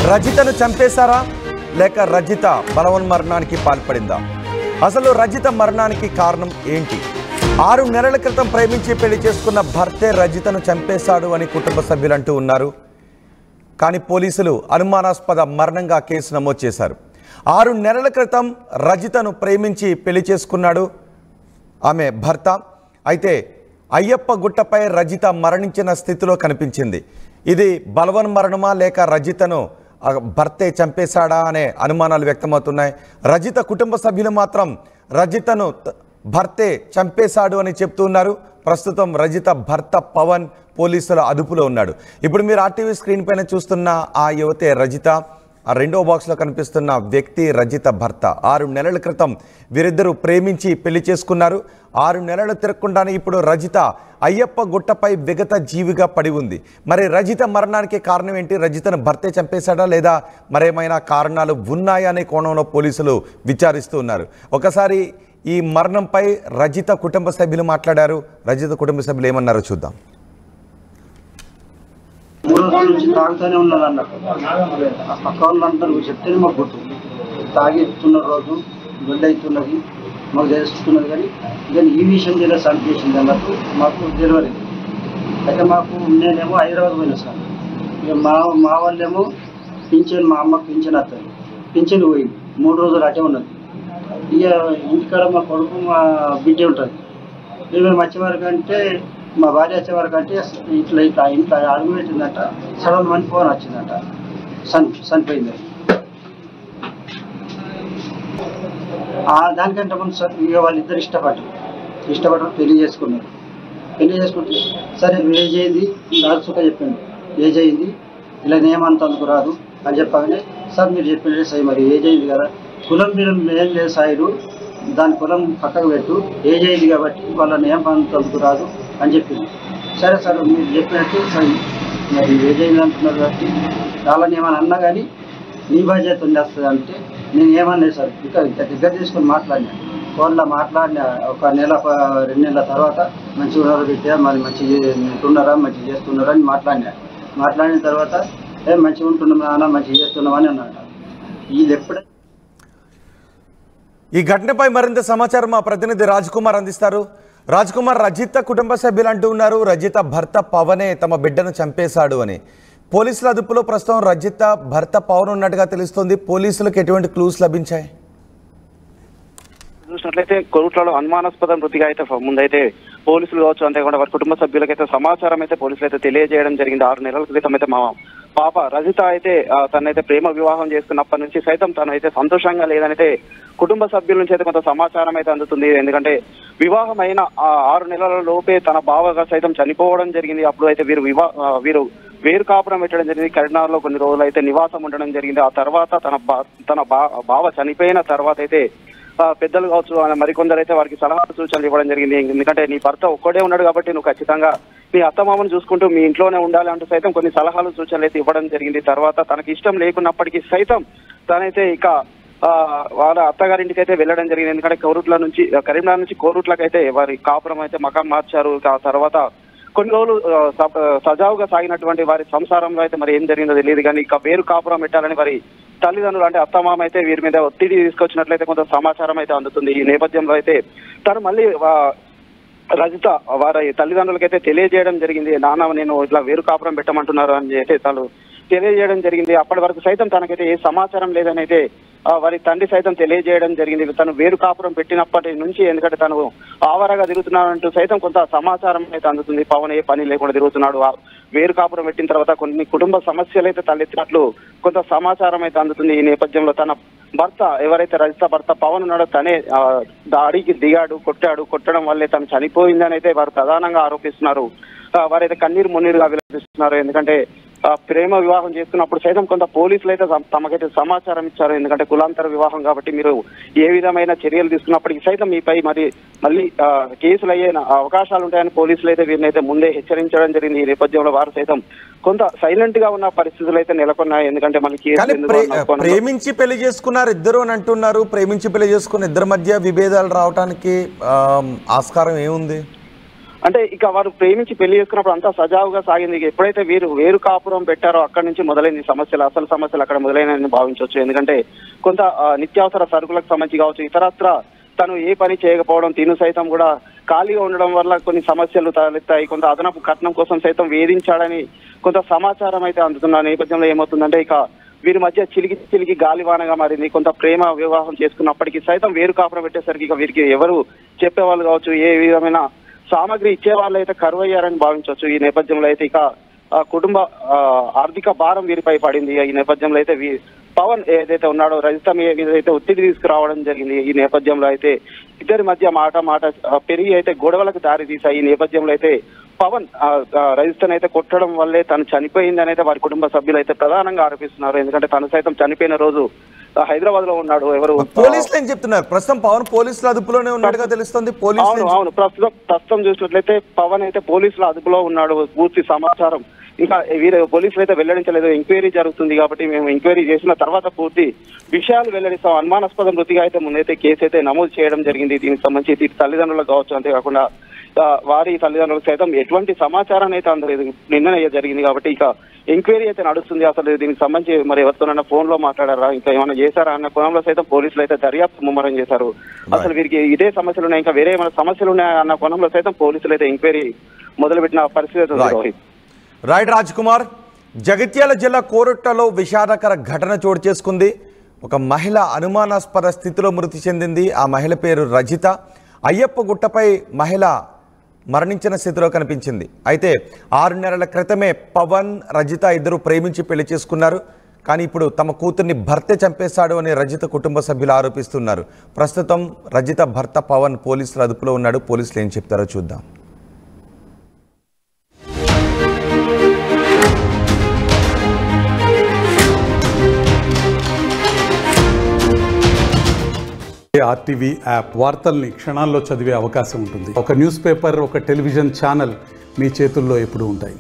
రజితను చంపేశారా లేక రజిత బలవన్మరణానికి పాల్పడిందా? అసలు రజిత మరణానికి కారణం ఏంటి? 6 నెలల క్రితం ప్రేమించి పెళ్లి చేసుకున్న భర్తే రజితను చంపేశాడు అని కుటుంబ సభ్యులు అంటూ ఉన్నారు. కానీ పోలీసులు అనుమానాస్పద మరణంగా కేసు నమోదు చేశారు. 6 నెలల క్రితం రజితను ప్రేమించి పెళ్లి చేసుకున్నాడు ఆమె భర్త. అయితే అయ్యప్ప గుట్టపై రజిత మరణించిన స్థితిలో కనిపించింది. ఇది బలవన్మరణమా లేక రజితను భర్తే చంపేశాడా అనే అనుమానాలు వ్యక్తమవుతున్నాయి. రజిత కుటుంబ సభ్యులు మాత్రం రజితను భర్తే చంపేశాడు అని చెప్తున్నారు. ప్రస్తుతం రజిత భర్త పవన్ పోలీసుల అదుపులో ఉన్నాడు. ఇప్పుడు మీరు ఆర్టీవీ స్క్రీన్ పైన చూస్తున్న ఆ యువతే రజిత. ఆ రెండో బాక్స్లో కనిపిస్తున్న వ్యక్తి రజిత భర్త. 6 నెలల క్రితం వీరిద్దరూ ప్రేమించి పెళ్లి చేసుకున్నారు. 6 నెలలు తిరగకుండానే ఇప్పుడు రజిత అయ్యప్ప గుట్టపై విగత జీవిగా పడి ఉంది. మరి రజిత మరణానికి కారణం ఏంటి? రజితను భర్తే చంపేశాడా లేదా మరేమైనా కారణాలు ఉన్నాయా అనే కోణంలో పోలీసులు విచారిస్తూ ఉన్నారు. ఒకసారి ఈ మరణంపై రజిత కుటుంబ సభ్యులు మాట్లాడారు. రజిత కుటుంబ సభ్యులు ఏమన్నారో చూద్దాం. 3 రోజుల నుంచి తాగుతూనే ఉన్నది అన్నట్టు ఆ పక్క వాళ్ళందరూ చెప్తేనే మాకు గుర్తు. తాగిస్తున్న రోజు గొడ్డ అవుతున్నది మాకు తెలుస్తున్నది. కానీ ఈ విషయం ఇలా సాల్వ్ చేసింది అన్నట్టు మాకు తెలియదు. అయితే నేనేమో హైదరాబాద్ పోయినా సార్. ఇక మా వాళ్ళేమో పింఛన్, మా అమ్మకు పింఛన్ వస్తుంది. పింఛన్ పోయింది 3 రోజులు అటే ఉన్నది. ఇక ఇంటికాడ మా కొడుకు మా బిడ్డ ఉంటుంది. మేము వచ్చేవారికి అంటే మా భార్య వచ్చేవారికి అంటే ఇట్లా అడుగు పెట్టిందంట. సడన్ మనీ ఫోన్ వచ్చిందంట, చనిపోయింది. దానికంటే ముందు సార్ ఇక వాళ్ళిద్దరు ఇష్టపడ్డారు పెళ్లి చేసుకున్నారు. పెళ్లి చేసుకుంటే సరే ఏజ్ అయింది రాజుగా చెప్పిండు. ఏజ్ అయింది ఇలా ఏమంతందుకు రాదు అని చెప్పగానే సార్ మీరు చెప్పినట్టే సరే మరి ఏజ్ అయింది కదా, కులం బిలం ఏం లేదు సాయిడు, దాని కులం పక్కకు పెట్టు, ఏజ్ అయింది కాబట్టి వాళ్ళని ఏమంతందుకు రాదు అని చెప్పింది. సరే సార్ మీరు చెప్పినట్టు సరే మరి ఏజ్ అయింది అంటున్నారు కాబట్టి వాళ్ళని ఏమైనా అన్నా కానీ నీ బాధ్యత ఉండేస్తుంది అంటే నేను ఏమన్నా సార్ ఇంకా దగ్గర తీసుకొని మాట్లాడినా. ఫోన్లో మాట్లాడిన ఒక 1 నెల 2 నెలల తర్వాత మంచిగా ఉన్నారు బిడ్డ, మరి మంచిగా ఉంటున్నారా, మంచిగా చేస్తున్నారా అని మాట్లాడిన తర్వాత మంచిగా ఉంటున్నాం నాన్న, మంచిగా చేస్తున్నామని అన్నాడు. వీళ్ళు ఎప్పుడైనా ఈ ఘటనపై మరింత సమాచారం మా ప్రతినిధి రాజ్ కుమార్ అందిస్తారు. రాజ్ కుమార్, రజిత కుటుంబ సభ్యులు అంటూ ఉన్నారు రజిత భర్త పవనే తమ బిడ్డను చంపేశాడు అని. పోలీసుల అదుపులో ప్రస్తుతం రజిత భర్త పవన్ ఉన్నట్టుగా తెలుస్తోంది. పోలీసులకు ఎటువంటి క్లూస్ లభించాయి? చూసినట్లయితే కోరుట్లలో అనుమానాస్పద మృతిగా అయితే ముందైతే పోలీసులు కావచ్చు, అంతేకాకుండా వారి కుటుంబ సభ్యులకైతే సమాచారం అయితే పోలీసులు అయితే తెలియజేయడం జరిగింది. 6 నెలల క్రితం అయితే మా పాప రజిత అయితే తనైతే ప్రేమ వివాహం చేసుకున్నప్పటి నుంచి సైతం తనైతే సంతోషంగా లేదనైతే కుటుంబ సభ్యుల నుంచి అయితే కొంత సమాచారం అయితే అందుతుంది. ఎందుకంటే వివాహం అయిన 6 నెలల లోపే తన బావగా సైతం చనిపోవడం జరిగింది. అప్పుడు అయితే వీరు వేరు కాపురం పెట్టడం జరిగింది. కరీంనగర్లో కొన్ని రోజులు అయితే నివాసం ఉండడం జరిగింది. ఆ తర్వాత తన బావ చనిపోయిన తర్వాత అయితే పెద్దలు కావచ్చు మరికొందరు అయితే వారికి సలహాలు సూచనలు ఇవ్వడం జరిగింది. ఎందుకంటే నీ భర్త ఒక్కడే ఉన్నాడు కాబట్టి నువ్వు ఖచ్చితంగా నీ అత్తమామను చూసుకుంటూ మీ ఇంట్లోనే ఉండాలి అంటూ సైతం కొన్ని సలహాలు సూచనలు అయితే ఇవ్వడం జరిగింది. తర్వాత తనకి ఇష్టం లేకున్నప్పటికీ సైతం తనైతే ఇక వాళ్ళ అత్తగారింటికి అయితే వెళ్ళడం జరిగింది. ఎందుకంటే కరీంనగర్ నుంచి కోరుట్లకు అయితే వారి కాపురం అయితే మకాం మార్చారు. ఆ తర్వాత కొన్ని రోజులు సజావుగా సాగినటువంటి వారి సంసారంలో అయితే మరి ఏం జరిగిందో తెలియదు. కానీ ఇక వేరు కాపురం పెట్టాలని వారి తల్లిదండ్రులు అంటే అత్తమామ అయితే వీరి మీద ఒత్తిడి తీసుకొచ్చినట్లయితే కొంత సమాచారం అయితే అందుతుంది. ఈ నేపథ్యంలో అయితే తను మళ్ళీ రజిత వారి తల్లిదండ్రులకైతే తెలియజేయడం జరిగింది. నాన్న నేను ఇట్లా వేరు కాపురం పెట్టమంటున్నారు అని అయితే తను తెలియజేయడం జరిగింది. అప్పటి వరకు సైతం తనకైతే ఏ సమాచారం లేదని అయితే వారి తండ్రి సైతం తెలియజేయడం జరిగింది. తను వేరు కాపురం పెట్టినప్పటి నుంచి ఎందుకంటే తను ఆవరగా తిరుగుతున్నాడంటూ సైతం కొంత సమాచారం అయితే అందుతుంది. పవన్ ఏ పని లేకుండా తిరుగుతున్నాడు, వేరు కాపురం పెట్టిన తర్వాత కొన్ని కుటుంబ సమస్యలు అయితే తలెత్తినట్లు కొంత సమాచారం అయితే అందుతుంది. ఈ నేపథ్యంలో తన భర్త ఎవరైతే రజిత భర్త పవన్ ఉన్నాడో తనే దాడికి దిగాడు, కొట్టడం వల్లే తను చనిపోయిందని అయితే వారు ప్రధానంగా ఆరోపిస్తున్నారు. వారైతే కన్నీరు మున్నీరుగా విలపిస్తున్నారు. ఎందుకంటే ప్రేమ వివాహం చేసుకున్నప్పుడు సైతం కొంత పోలీసులు అయితే తమకైతే సమాచారం ఇచ్చారు. ఎందుకంటే కులాంతర వివాహం కాబట్టి మీరు ఏ విధమైన చర్యలు తీసుకున్నప్పటికీ సైతం మీపై మళ్ళీ కేసులు అయ్యే అవకాశాలు ఉంటాయని పోలీసులు అయితే వీరినైతే ముందే హెచ్చరించడం జరిగింది. ఈ నేపథ్యంలో వారు సైతం కొంత సైలెంట్ గా ఉన్న పరిస్థితులు అయితే నెలకొన్నాయి. ఎందుకంటే మళ్ళీ ప్రేమించి పెళ్లి చేసుకున్నారు ఇద్దరు అని అంటున్నారు. ప్రేమించి పెళ్లి చేసుకున్న ఇద్దరి మధ్య విభేదాలు రావడానికి ఆస్కారం ఏముంది? అంటే ఇక వారు ప్రేమించి పెళ్లి చేసుకున్నప్పుడు అంతా సజావుగా సాగింది. ఎప్పుడైతే వేరు కాపురం పెట్టారో అక్కడి నుంచి మొదలైంది సమస్యలు, అసలు సమస్యలు అక్కడ మొదలైనని భావించవచ్చు. ఎందుకంటే కొంత నిత్యావసర సరుకులకు సంబంధించి కావచ్చు, ఇతరత్ర తను ఏ పని చేయకపోవడం, తిను సైతం కూడా ఖాళీగా ఉండడం వల్ల కొన్ని సమస్యలు తలెత్తాయి. కొంత అదనపు కట్నం కోసం సైతం వేధించాడని కొంత సమాచారం అయితే అందుతున్న నేపథ్యంలో ఏమవుతుందంటే ఇక వీరి మధ్య చిలికి గాలివానగా మారింది. కొంత ప్రేమ వివాహం చేసుకున్నప్పటికీ సైతం వేరు కాపురం పెట్టేసరికి ఇక వీరికి ఎవరు చెప్పేవాళ్ళు కావచ్చు, ఏ విధమైన సామాగ్రి ఇచ్చే వాళ్ళు అయితే కరువయ్యారని భావించవచ్చు. ఈ నేపథ్యంలో అయితే ఇక కుటుంబ ఆర్థిక భారం వీరిపై పడింది. ఈ నేపథ్యంలో అయితే పవన్ ఏదైతే ఉన్నాడో రజిత మీద అయితే ఒత్తిడి తీసుకురావడం జరిగింది. ఈ నేపథ్యంలో అయితే ఇద్దరి మధ్య మాట పెరిగి అయితే గొడవలకు దారి తీశాయి. ఈ నేపథ్యంలో అయితే పవన్ రజితను అయితే కొట్టడం వల్లే తను చనిపోయిందని అయితే వారి కుటుంబ సభ్యులు అయితే ప్రధానంగా ఆరోపిస్తున్నారు. ఎందుకంటే తను సైతం చనిపోయిన రోజు హైదరాబాద్ లో ఉన్నాడు. ఎవరు పోలీసులు ఏం చెప్తున్నారు? ప్రస్తుతం పవన్ పోలీసుల అదుపులోనే ఉన్నట్టుగా తెలుస్తుంది. అవును ప్రస్తుతం చూసినట్లయితే పవన్ అయితే పోలీసుల అదుపులో ఉన్నాడు. పూర్తి సమాచారం ఇంకా వీరు పోలీసులు అయితే వెల్లడించలేదు. ఎంక్వైరీ జరుగుతుంది కాబట్టి మేము ఎంక్వైరీ చేసిన తర్వాత పూర్తి విషయాలు వెల్లడిస్తాం. అనుమానాస్పద మృతిగా అయితే ముందైతే కేసు అయితే నమోదు చేయడం జరిగింది. దీనికి సంబంధించి తల్లిదండ్రులకు కావచ్చు, అంతేకాకుండా వారి తల్లిదండ్రులకు సైతం ఎటువంటి సమాచారం అయితే అందలేదు. నిన్ననే జరిగింది కాబట్టి ఇక ఎంక్వైరీ అయితే నడుస్తుంది. అసలు దీనికి సంబంధించి మరి ఎవరితోనైనా ఫోన్ లో మాట్లాడారా, ఇంకా ఏమైనా చేశారా అన్న కోణంలో సైతం పోలీసులు అయితే దర్యాప్తు ముమ్మరం చేశారు. అసలు వీరికి ఇదే సమస్యలు ఉన్నాయి, ఇంకా వేరే ఏమైనా సమస్యలు ఉన్నాయా అన్న కోణంలో సైతం పోలీసులు అయితే ఎంక్వైరీ మొదలుపెట్టిన పరిస్థితి ఉంది. రోహిత్. రైట్ రాజ్ కుమార్, జగిత్యాల జిల్లా కోరుట్టలో విషాదకర ఘటన చోటు చేసుకుంది. ఒక మహిళ అనుమానాస్పద స్థితిలో మృతి చెందింది. ఆ మహిళ పేరు రజిత. అయ్యప్ప గుట్టపై మహిళ మరణించిన స్థితిలో కనిపించింది. అయితే 6 నెలల క్రితమే పవన్ రజిత ఇద్దరు ప్రేమించి పెళ్లి చేసుకున్నారు. కానీ ఇప్పుడు తమ కూతుర్ని భర్తే చంపేశాడు అని రజిత కుటుంబ సభ్యులు ఆరోపిస్తున్నారు. ప్రస్తుతం రజిత భర్త పవన్ పోలీసుల అదుపులో ఉన్నాడు. పోలీసులు ఏం చెప్తారో చూద్దాం. ఆర్టీవీ యాప్ వార్తల్ని క్షణాల్లో చదివే అవకాశం ఉంటుంది. ఒక న్యూస్ పేపర్, ఒక టెలివిజన్ ఛానల్ మీ చేతుల్లో ఎప్పుడూ ఉంటాయి.